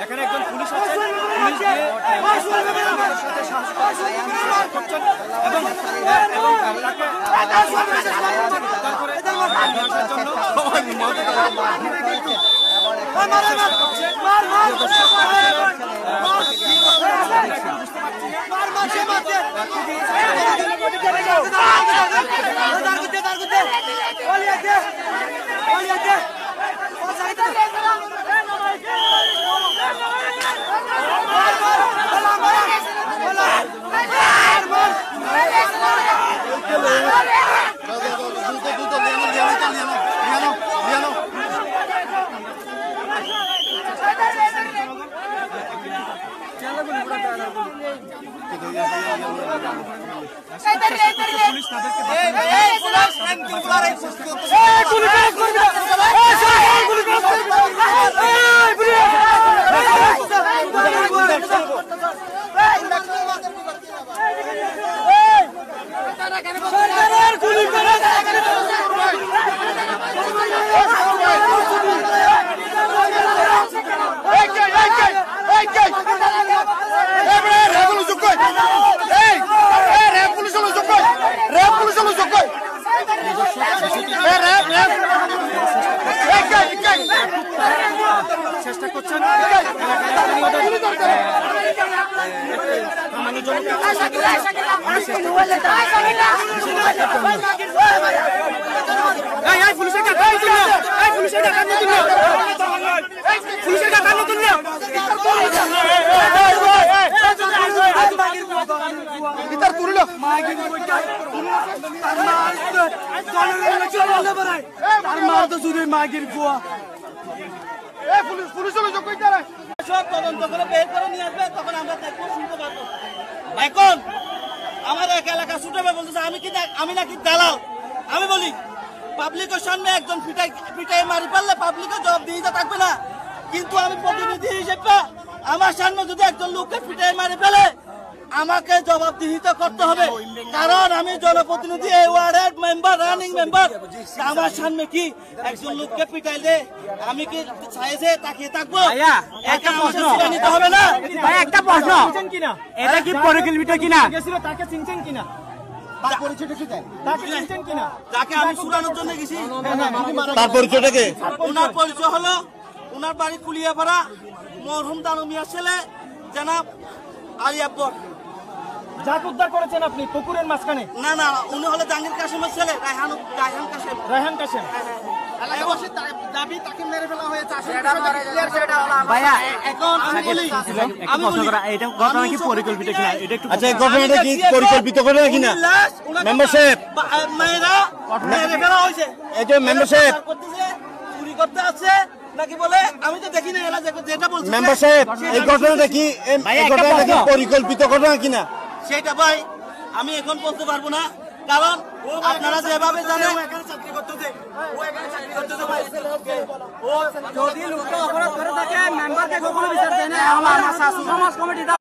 এখানে একজন পুলিশ আছেন, চেষ্টা করছেন মাগির বুয়া পুলিশ সব তদন্ত করে বের করে নিয়ে আসবে, তখন আমরা দেখবো শুনতে পারবো। এখন আমার এক এলাকা ছুটাবে বলতেছে আমি নাকি দালাল। আমি বলি পাবলিকের সামনে একজন পিটাই মারি পারলে পাবলিকের জবাব দিয়ে থাকবে না, কিন্তু আমি প্রতিনিধি হিসেবে আমার সামনে যদি একজন লোককে পিটাই মারি ফেলে আমাকে জবাবদিহিতা করতে হবে, কারণ আমি জনপ্রতিনিধি, এই ওয়ার্ডের মেম্বার, রানিং মেম্বার। আমার সামনে কি একজন লোককে পিটাইলে আমি কি সাইজে তাকিয়ে থাকবো? একটা প্রশ্ন নিতে হবে না ভাই, একটা প্রশ্ন, এটা কি পরিকল্পিত কিনা? তাকে চিনছেন কিনা? তাকে আমি শুনানোর জন্য গেছি। তার পরিচয়টা কি? ওনার পরিচয় হলো ওনার বাড়ি কুলিয়াপাড়া, মরহুম দানু মিয়ার ছেলে জনাব আলী আকবর। যাকে উদ্ধার করেছেন আপনি পুকুরের মাঝখানে? না না, উনি হলো জাহাঙ্গীর কাসেমের ছেলে, রায়হান কাসেম। দাবি তাকে মেরে ফেলা হয়েছে। ঘটনা কি পরিকল্পিত কিনা? আচ্ছা, ঘটনাটা কি পরিকল্পিত করে কিনা? মেম্বারশিপ মেয়েরা মেরে ফেলা হয়েছে, এই যে মেম্বারশিপ চুরি করতে আছে নাকি বলে আমি তো দেখি না। এরা যেটা বলছে মেম্বারশিপ, এই ঘটনাটা কি পরিকল্পিত ঘটনা কিনা সেটা ভাই আমি এখন বলতে পারবো না, কারণ আপনারা যেভাবে জানেন যদি লোকটা অপরাধ করে থাকে মেম্বারকে কখনো বিচার দেয় না। সমাজ কমিটিটা